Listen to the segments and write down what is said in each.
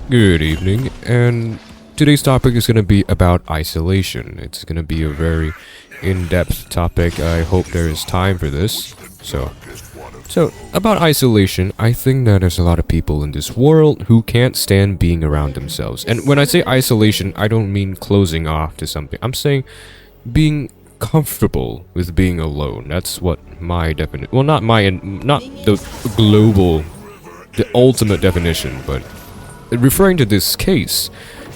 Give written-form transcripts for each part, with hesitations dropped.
Good evening, and today's topic is going to be about isolation. It's going to be a very in-depth topic. I hope there is time for this. So about isolation, I think that there's a lot of people in this world who can't stand being around themselves. And when I say isolation, I don't mean closing off to something. I'm saying being comfortable with being alone. That's what my definition. Well, not the global, the ultimate definition, but referring to this case,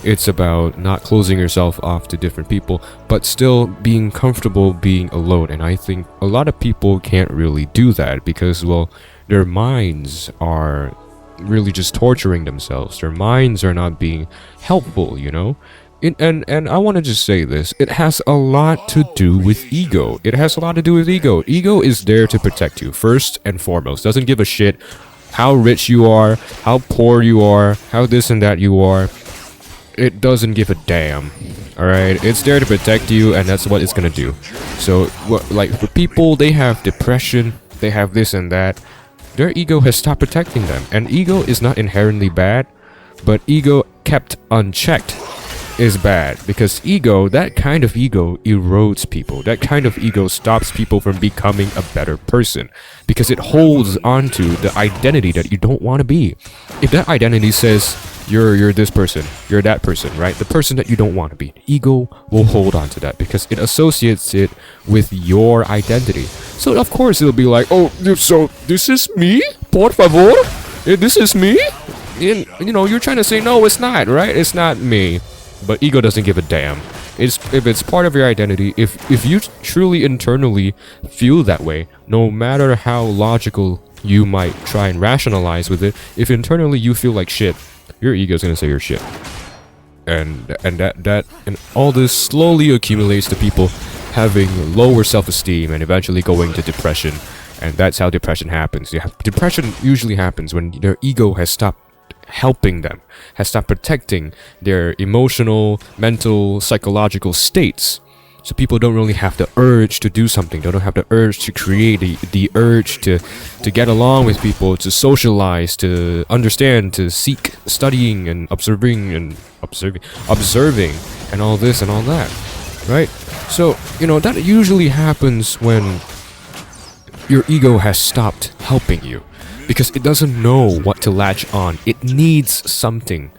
it's about not closing yourself off to different people, but still being comfortable being alone. And I think a lot of people can't really do that because, well, their minds are really just torturing themselves. Their minds are not being helpful, you know? And I want to just say this. It has a lot to do with ego. It has a lot to do with ego. Ego is there to protect you, first and foremost. Doesn't give a shit how rich you are, how poor you are, how this and that you are. It doesn't give a damn. Alright? It's there to protect you, and that's what it's gonna do. So, like, for people, they have depression, they have this and that. Their ego has stopped protecting them. And ego is not inherently bad, but ego kept unchecked is bad, because ego, that kind of ego, erodes people. That kind of ego stops people from becoming a better person, because it holds onto the identity that you don't want to be. If that identity says you're this person, you're that person, right? The person that you don't want to be, ego will hold on to that because it associates it with your identity. So of course it'll be like, oh, so this is me, por favor, this is me. And, you know, you're trying to say no, it's not, right? It's not me. But ego doesn't give a damn. If it's part of your identity, if you truly internally feel that way, no matter how logical you might try and rationalize with it, if internally you feel like shit, your ego's gonna say you're shit. And all this slowly accumulates to people having lower self-esteem and eventually going to depression. And that's how depression happens. Depression usually happens when their ego has stopped helping them, has stopped protecting their emotional, mental, psychological states. So people don't really have the urge to do something. They don't have the urge to create, the urge to get along with people, to socialize, to understand, to seek studying and observing and all this and all that, right? So, you know, that usually happens when your ego has stopped helping you, because it doesn't know what to latch on. It needs something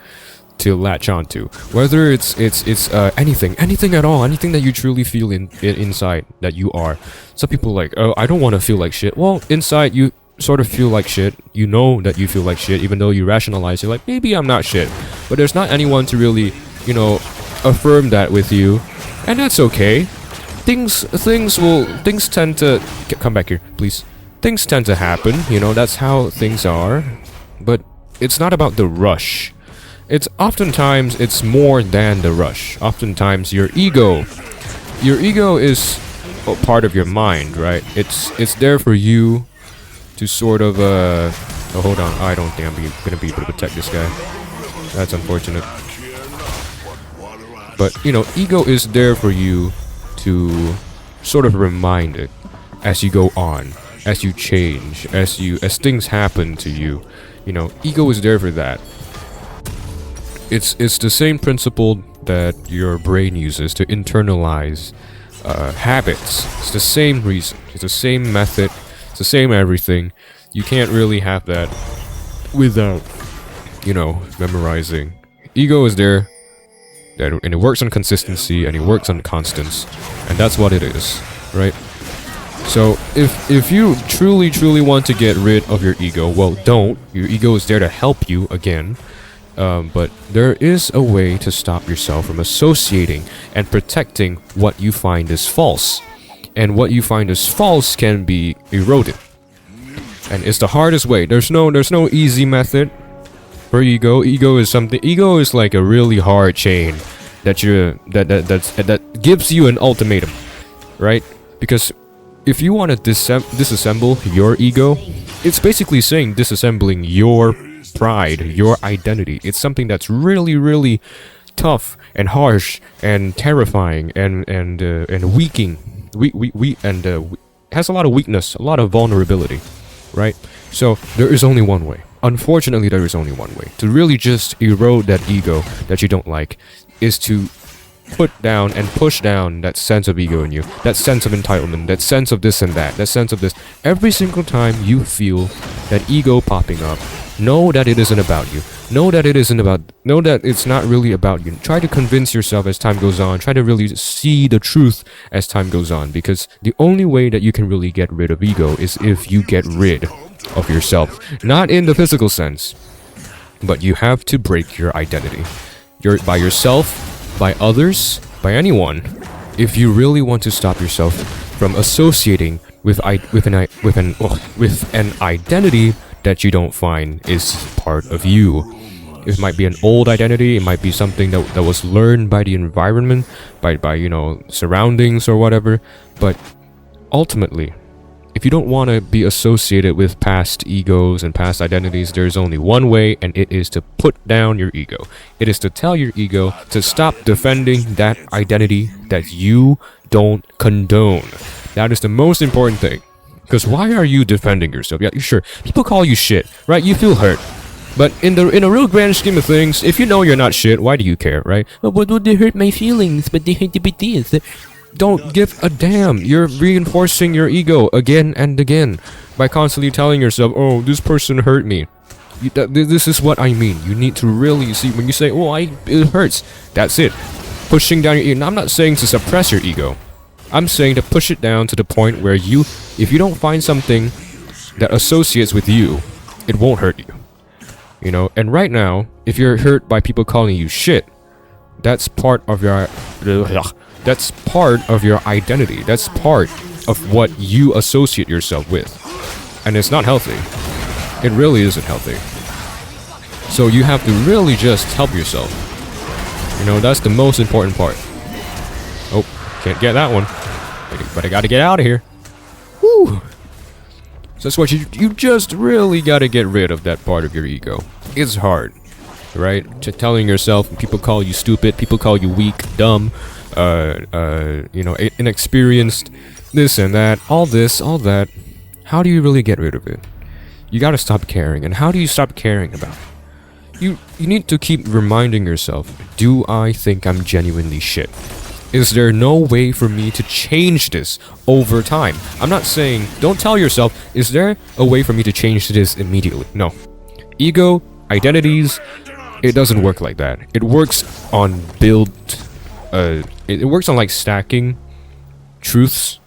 to latch onto. Whether it's anything at all, anything that you truly feel inside that you are. Some people are like, oh, I don't want to feel like shit. Well, inside you sort of feel like shit. You know that you feel like shit, even though you rationalize. You're like, maybe I'm not shit. But there's not anyone to really, you know, affirm that with you, and that's okay. Things tend to come back here, please. Things tend to happen, you know, that's how things are, but it's not about the rush. Oftentimes it's more than the rush. Oftentimes your ego is a part of your mind, right? It's there for you to sort of oh, hold on, I don't think I'm gonna be able to protect this guy. That's unfortunate. But, you know, ego is there for you to sort of remind it as you go on, as you change, as things happen to you. You know, ego is there for that. It's the same principle that your brain uses to internalize habits. It's the same reason. It's the same method. It's the same everything. You can't really have that without, you know, memorizing. Ego is there, and it works on consistency, and it works on constants, and that's what it is, right? So, if you truly want to get rid of your ego, well, don't. Your ego is there to help you, again. But there is a way to stop yourself from associating and protecting what you find is false. And what you find is false can be eroded. And it's the hardest way. There's no easy method for ego. Ego is like a really hard chain that gives you an ultimatum, right? Because if you want to disassemble your ego, it's basically saying disassembling your pride, your identity. It's something that's really tough and harsh and terrifying and weakening. Has a lot of weakness, a lot of vulnerability, right? So there is only one way. unfortunately, there is only one way to really just erode that ego that you don't like, is to put down and push down that sense of ego in you, that sense of entitlement, that sense of this and that sense of this. Every single time you feel that ego popping up, know that it isn't about you. Know that it's not really about you. Try to convince yourself as time goes on. Try to really see the truth as time goes on, because the only way that you can really get rid of ego is if you get rid of yourself. Not in the physical sense, but you have to break your identity. By yourself, by others, by anyone. If you really want to stop yourself from associating with an identity that you don't find is part of you. It might be an old identity, it might be something that was learned by the environment, by surroundings or whatever, but ultimately, if you don't want to be associated with past egos and past identities, there's only one way, and it is to put down your ego. It is to tell your ego to stop defending that identity that you don't condone. That is the most important thing. Because why are you defending yourself? Yeah, sure, people call you shit, right? You feel hurt. But in a real grand scheme of things, if you know you're not shit, why do you care, right? But would they hurt my feelings? But they hate to be this. Don't give a damn. You're reinforcing your ego again and again by constantly telling yourself, oh, this person hurt me. This is what I mean. You need to really see when you say, oh, it hurts. That's it. Pushing down your ego. Now, I'm not saying to suppress your ego. I'm saying to push it down to the point where if you don't find something that associates with you, it won't hurt you. And right now, if you're hurt by people calling you shit, that's part of your identity. That's part of what you associate yourself with. And it's not healthy. It really isn't healthy. So you have to really just help yourself. That's the most important part. Oh, can't get that one. But I gotta get out of here. Woo! So that's what you just really gotta get rid of that part of your ego. It's hard, right? Just telling yourself, people call you stupid, people call you weak, dumb, inexperienced, this and that, all that. How do you really get rid of it? You gotta stop caring. And how do you stop caring about it? You need to keep reminding yourself, do I think I'm genuinely shit? Is there no way for me to change this over time? I'm not saying, don't tell yourself, is there a way for me to change this immediately? No. Ego, identities, it doesn't work like that. It works on it works on like stacking truths.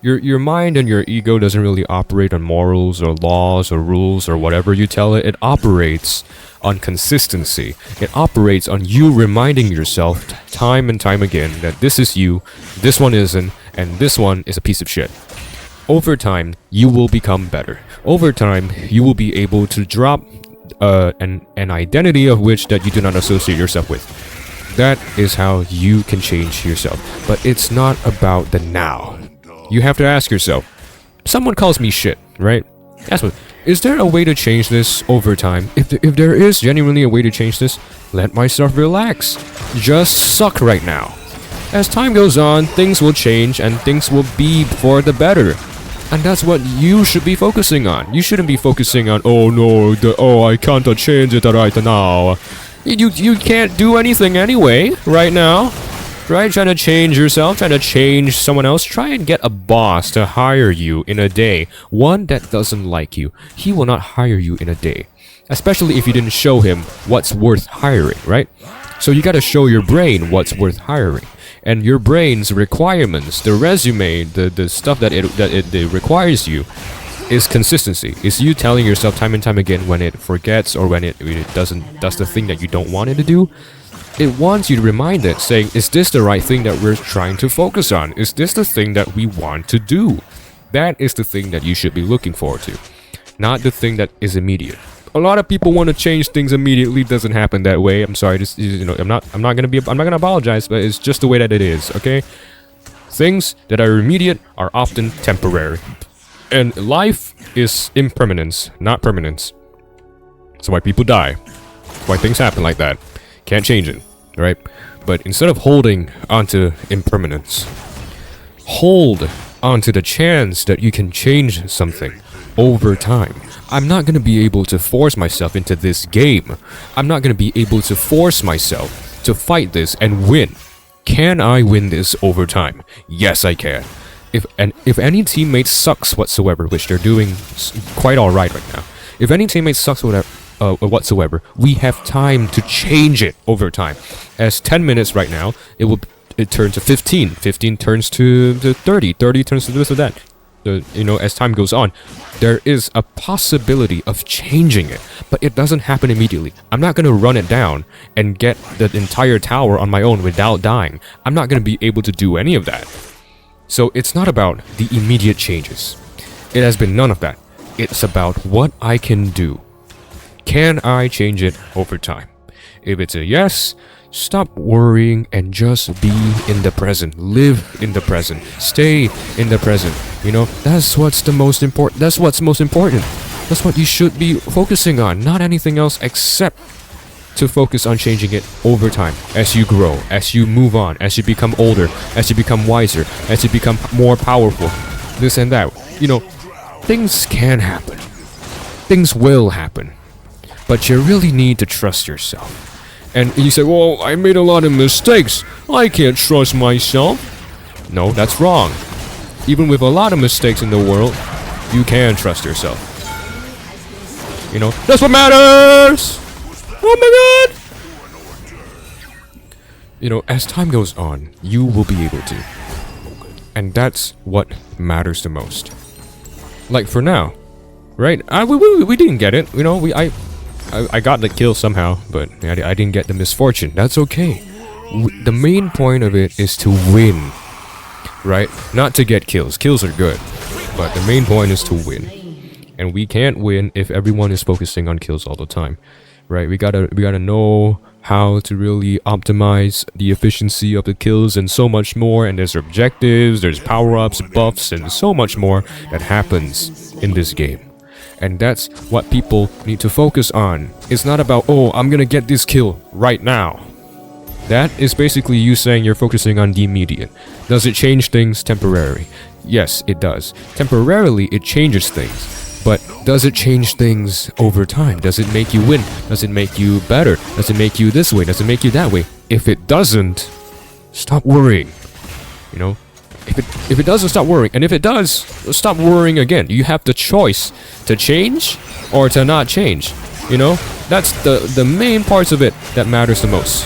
Your mind and your ego doesn't really operate on morals or laws or rules or whatever you tell it. It operates on consistency. It operates on you reminding yourself time and time again that this is you, this one isn't, and this one is a piece of shit. Over time, you will become better. Over time, you will be able to drop an identity of which that you do not associate yourself with. That is how you can change yourself. But it's not about the now. You have to ask yourself, someone calls me shit, right? Ask me, is there a way to change this over time? If there is genuinely a way to change this, let myself relax. Just suck right now. As time goes on, things will change and things will be for the better. And that's what you should be focusing on. You shouldn't be focusing on, oh no, I can't change it right now. You can't do anything anyway, right now. Right? Trying to change yourself, trying to change someone else. Try and get a boss to hire you in a day. One that doesn't like you. He will not hire you in a day. Especially if you didn't show him what's worth hiring, right? So you gotta show your brain what's worth hiring. And your brain's requirements, the resume, the stuff that it requires you, is consistency. It's you telling yourself time and time again when it forgets or when it does the thing that you don't want it to do. It wants you to remind it, saying, is this the right thing that we're trying to focus on? Is this the thing that we want to do? That is the thing that you should be looking forward to, not the thing that is immediate. A lot of people want to change things immediately. It doesn't happen that way. I'm sorry. I'm not gonna apologize, but it's just the way that it is. Okay. Things that are immediate are often temporary, and life is impermanence, not permanence. That's why people die. That's why things happen like that. Can't change it, right? But instead of holding onto impermanence, hold onto the chance that you can change something over time I'm not gonna be able to force myself into this game. I'm not gonna be able to force myself to fight this and win. Can I win this over time? Yes, I can. If any teammate sucks whatsoever, which they're doing quite alright right now. If any teammate sucks whatsoever, we have time to change it over time. As 10 minutes right now, it turns to 15. 15 turns to 30. 30 turns to this or that. As time goes on, there is a possibility of changing it, but it doesn't happen immediately. I'm not gonna run it down and get the entire tower on my own without dying. I'm not gonna be able to do any of that. So it's not about the immediate changes. It has been none of that. It's about what I can do. Can I change it over time? If it's a yes, stop worrying and just be in the present. Live in the present. Stay in the present. That's what's most important. That's what you should be focusing on. Not anything else except to focus on changing it over time. As you grow, as you move on, as you become older, as you become wiser, as you become more powerful. This and that. Things can happen. Things will happen. But you really need to trust yourself. And you say, well, I made a lot of mistakes. I can't trust myself. No, that's wrong. Even with a lot of mistakes in the world, you can trust yourself. That's what matters! Oh my god! As time goes on, you will be able to. And that's what matters the most. Like for now, right? We didn't get it. I got the kill somehow, but I didn't get the misfortune. That's okay. The main point of it is to win, right? Not to get kills. Kills are good, but the main point is to win. And we can't win if everyone is focusing on kills all the time, right? We gotta know how to really optimize the efficiency of the kills and so much more. And there's objectives, there's power-ups, buffs, and so much more that happens in this game. And that's what people need to focus on. It's not about, oh, I'm gonna get this kill right now. That is basically you saying you're focusing on the immediate. Does it change things temporarily? Yes, it does. Temporarily, it changes things. But does it change things over time? Does it make you win? Does it make you better? Does it make you this way? Does it make you that way? If it doesn't, stop worrying. If it doesn't, stop worrying. And if it does, stop worrying again. You have the choice to change or to not change. That's the main parts of it that matters the most.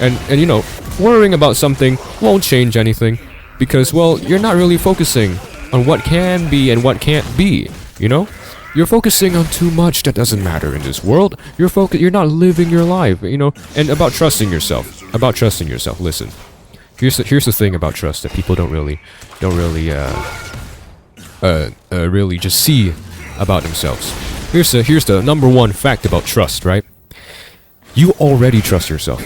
And worrying about something won't change anything because, well, you're not really focusing on what can be and what can't be. You're focusing on too much that doesn't matter in this world. You're not living your life. And about trusting yourself. Listen. Here's the thing about trust that people don't really just see about themselves. Here's the number one fact about trust, right? You already trust yourself.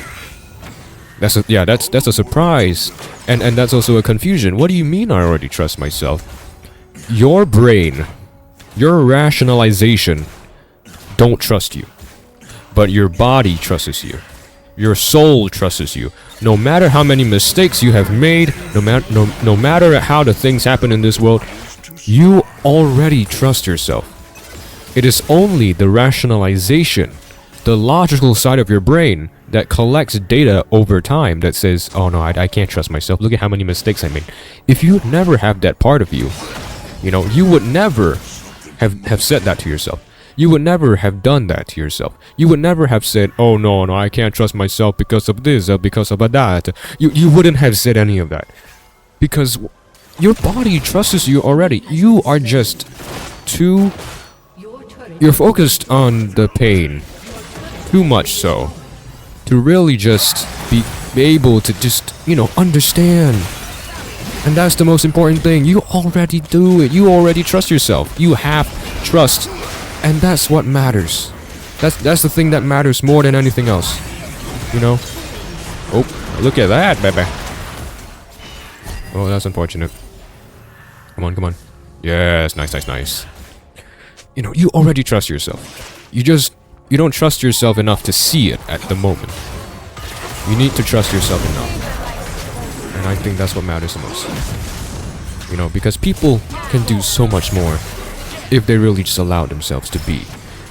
That's a surprise, and that's also a confusion. What do you mean I already trust myself? Your brain, your rationalization, don't trust you, but your body trusts you. Your soul trusts you. No matter how many mistakes you have made, no matter how the things happen in this world, you already trust yourself. It is only the rationalization, the logical side of your brain that collects data over time that says, oh no, I can't trust myself. Look at how many mistakes I made. If you never have that part of you, you would never have said that to yourself. You would never have done that to yourself. You would never have said, oh no, I can't trust myself because of this or because of that. You wouldn't have said any of that. Because your body trusts you already. You are just you're focused on the pain. Too much so. To really just be able to just, understand. And that's the most important thing. You already do it. You already trust yourself. You have trust. And that's what matters. That's the thing that matters more than anything else. Oh, look at that, baby. Oh, that's unfortunate. Come on. Yes, nice. You already trust yourself. You don't trust yourself enough to see it at the moment. You need to trust yourself enough. And I think that's what matters the most. Because people can do so much more if they really just allowed themselves to be.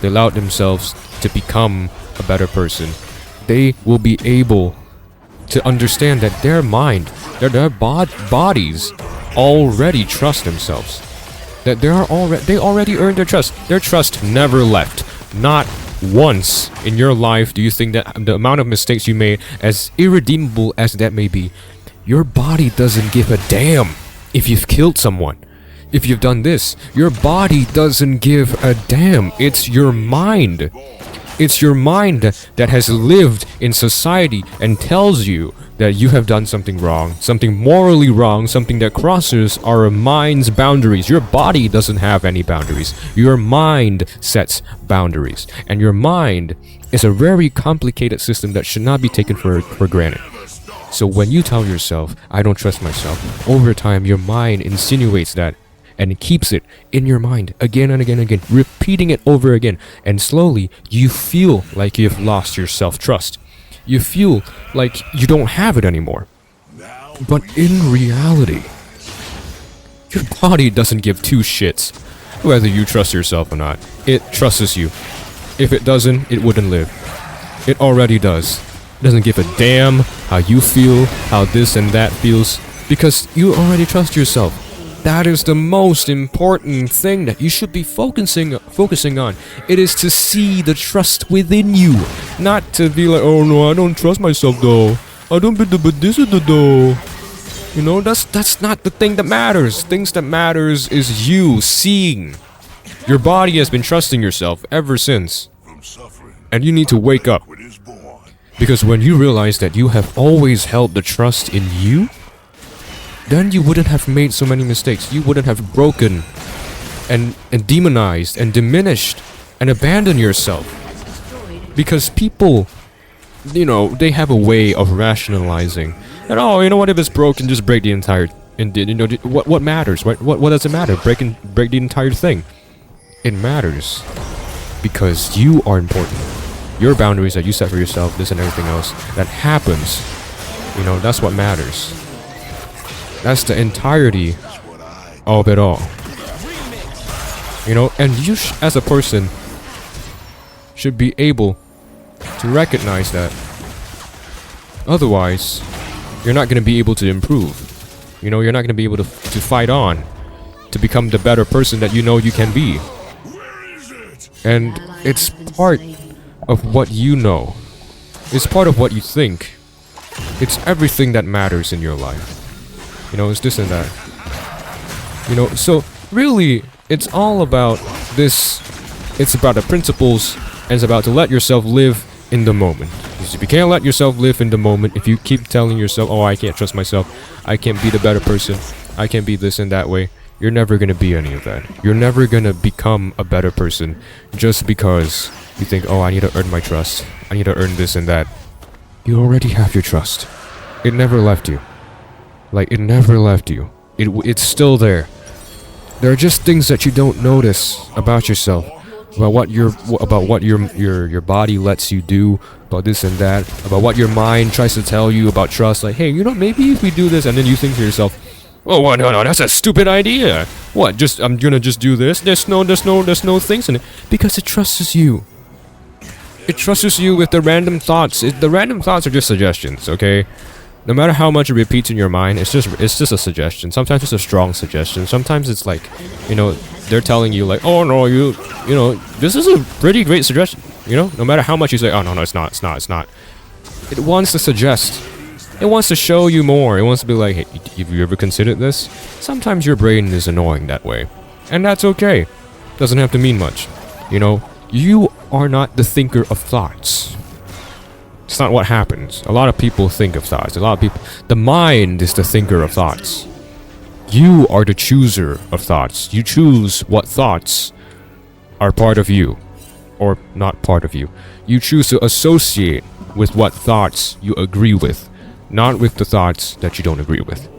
They allowed themselves to become a better person. They will be able to understand that their mind, their bodies already trust themselves. That they already earned their trust. Their trust never left. Not once in your life do you think that the amount of mistakes you made, as irredeemable as that may be, your body doesn't give a damn if you've killed someone. If you've done this, your body doesn't give a damn. It's your mind. It's your mind that has lived in society and tells you that you have done something wrong, something morally wrong, something that crosses our mind's boundaries. Your body doesn't have any boundaries. Your mind sets boundaries. And your mind is a very complicated system that should not be taken for granted. So when you tell yourself, I don't trust myself, over time your mind insinuates that and it keeps it in your mind again and again and again, repeating it over again. And slowly, you feel like you've lost your self-trust. You feel like you don't have it anymore. But in reality, your body doesn't give two shits whether you trust yourself or not. It trusts you. If it doesn't, it wouldn't live. It already does. It doesn't give a damn how you feel, how this and that feels, because you already trust yourself. That is the most important thing that you should be focusing on. It is to see the trust within you, not to be like, oh no, I don't trust myself though. I don't believe this though. You know, that's not the thing that matters. Things that matters is you seeing. Your body has been trusting yourself ever since, and you need to wake up. Because when you realize that you have always held the trust in you, then you wouldn't have made so many mistakes. You wouldn't have broken and demonized and diminished and abandoned yourself. Because people, you know, they have a way of rationalizing. And oh, you know what, if it's broken, just break the entire... You know, what matters? What does it matter? Break the entire thing. It matters because you are important. Your boundaries that you set for yourself, this and everything else that happens, you know, that's what matters. That's the entirety of it all. You know, and you as a person should be able to recognize that. Otherwise, you're not going to be able to improve. You know, you're not going to be able to fight on to become the better person that you know you can be. And it's part of what you know. It's part of what you think. It's everything that matters in your life. You know, it's this and that. You know, so really, it's all about this. It's about the principles, and it's about to let yourself live in the moment. Because if you can't let yourself live in the moment, if you keep telling yourself, oh, I can't trust myself, I can't be the better person, I can't be this and that way, you're never going to be any of that. You're never going to become a better person just because you think, oh, I need to earn my trust, I need to earn this and that. You already have your trust. It never left you. Like, it never left you. It's still there. There are just things that you don't notice about yourself, about what your body lets you do, about this and that, about what your mind tries to tell you about trust. Like, hey, you know, maybe if we do this, and then you think to yourself, oh, well, no, that's a stupid idea. What? I'm gonna just do this? There's no things in it because it trusts you. It trusts you with the random thoughts. The random thoughts are just suggestions, okay? No matter how much it repeats in your mind, it's just a suggestion. Sometimes it's a strong suggestion. Sometimes it's like, you know, they're telling you like, oh no, you know, this is a pretty great suggestion. You know, no matter how much you say, oh no, it's not. It wants to suggest. It wants to show you more. It wants to be like, hey, have you ever considered this? Sometimes your brain is annoying that way, and that's okay. Doesn't have to mean much. You know, you are not the thinker of thoughts. It's not what happens. A lot of people think of thoughts. The mind is the thinker of thoughts. You are the chooser of thoughts. You choose what thoughts are part of you, or not part of you. You choose to associate with what thoughts you agree with, not with the thoughts that you don't agree with.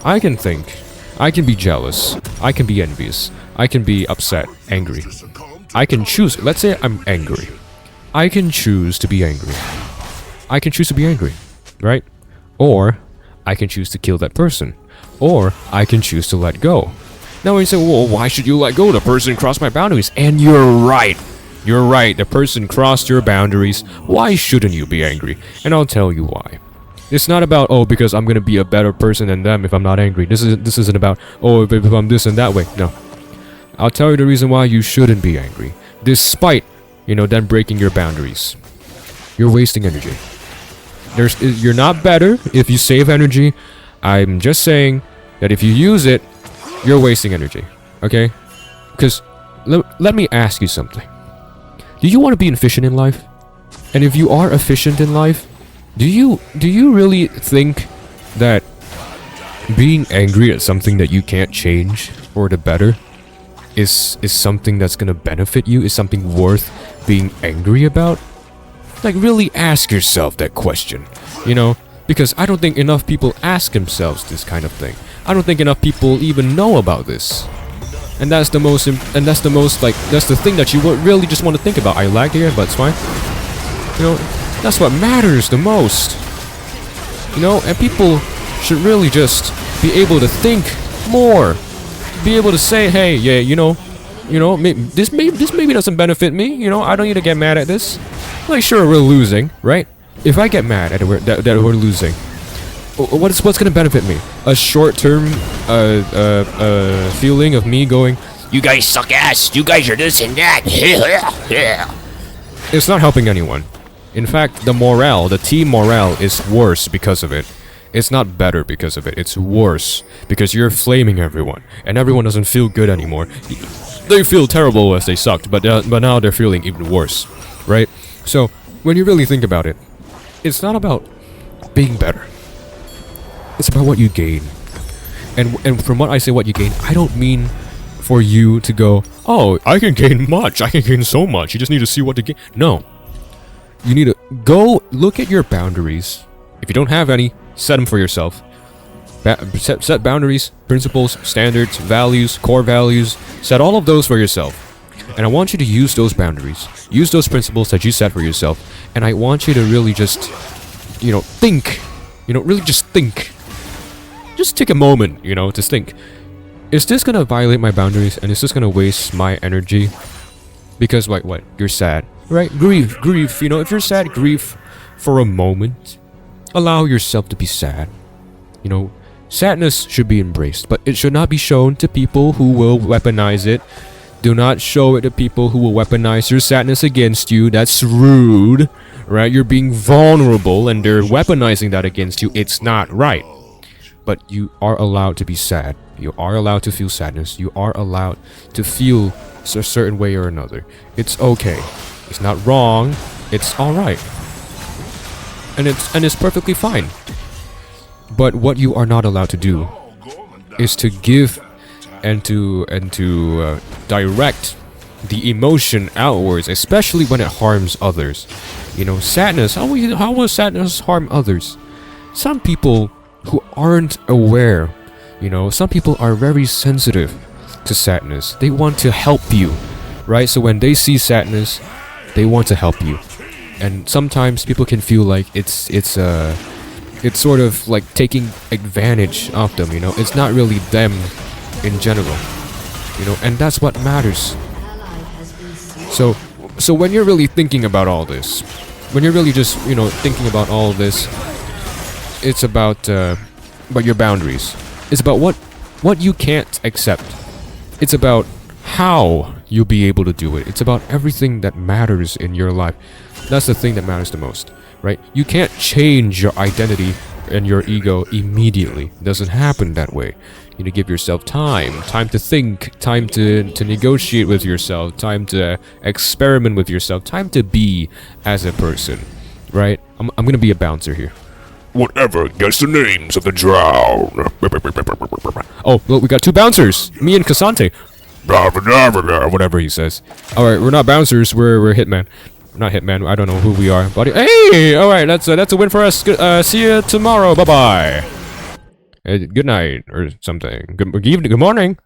I can think. I can be jealous. I can be envious. I can be upset, angry. I can choose. Let's say I'm angry. I can choose to be angry. I can choose to be angry, right? Or I can choose to kill that person. Or I can choose to let go. Now you say, well, why should you let go? The person crossed my boundaries. And you're right. You're right. The person crossed your boundaries. Why shouldn't you be angry? And I'll tell you why. It's not about, oh, because I'm gonna be a better person than them if I'm not angry. This isn't about, oh, if I'm this and that way. No. I'll tell you the reason why you shouldn't be angry. Despite, them breaking your boundaries. You're wasting energy. You're not better if you save energy. I'm just saying that if you use it, you're wasting energy. Okay? Because let me ask you something. Do you want to be efficient in life? And if you are efficient in life, do you really think that being angry at something that you can't change for the better is something that's gonna benefit you? Is something worth being angry about? Like, really ask yourself that question, because I don't think enough people ask themselves this kind of thing. I don't think enough people even know about this. And that's the thing that you really just want to think about. I lagged here, but it's fine. That's what matters the most. And people should really just be able to think more. Be able to say, hey, yeah, this maybe doesn't benefit me. I don't need to get mad at this. Like, sure, we're losing, right? If I get mad at that we're losing, what's gonna benefit me? A short-term feeling of me going, you guys suck ass, you guys are this and that. It's not helping anyone. In fact, the team morale is worse because of it. It's not better because of it. It's worse because you're flaming everyone, and everyone doesn't feel good anymore. They feel terrible as they sucked, but now they're feeling even worse, right? So when you really think about it, it's not about being better. It's about what you gain. And from what I say what you gain, I don't mean for you to go, oh, I can gain much. I can gain so much. You just need to see what to gain. No. You need to go look at your boundaries. If you don't have any, set them for yourself. Set boundaries, principles, standards, values, core values. Set all of those for yourself. And I want you to use those boundaries. Use those principles that you set for yourself. And I want you to really just, think. Really just think. Just take a moment, to think. Is this gonna violate my boundaries? And is this gonna waste my energy? Because, like, what? You're sad, right? Grief. If you're sad, grieve for a moment. Allow yourself to be sad. Sadness should be embraced, but it should not be shown to people who will weaponize it. Do not show it to people who will weaponize your sadness against you. That's rude, right? You're being vulnerable and they're weaponizing that against you. It's not right. But you are allowed to be sad. You are allowed to feel sadness. You are allowed to feel a certain way or another. It's okay. It's not wrong. It's alright. And it's perfectly fine. But what you are not allowed to do is to give and to direct the emotion outwards, especially when it harms others. Sadness. How will sadness harm others? Some people who aren't aware, some people are very sensitive to sadness. They want to help you, right? So when they see sadness, they want to help you. And sometimes people can feel like it's sort of like taking advantage of them, It's not really them in general, and that's what matters. So when you're really thinking about all this, when you're really just, thinking about all this, it's about your boundaries. It's about what you can't accept. It's about how you'll be able to do it. It's about everything that matters in your life. That's the thing that matters the most, right? You can't change your identity and your ego immediately. It doesn't happen that way. You need to give yourself time to think, time to negotiate with yourself, time to experiment with yourself, time to be as a person, right? I'm gonna be a bouncer here. Whatever gets the names of the drowned. Oh, look, we got two bouncers. Me and Cassante. Whatever he says. Alright, we're not bouncers, we're hitman. Not hitman, I don't know who we are. Buddy. Hey! Alright, that's a win for us. See you tomorrow. Bye-bye. Good night, or something. Good morning.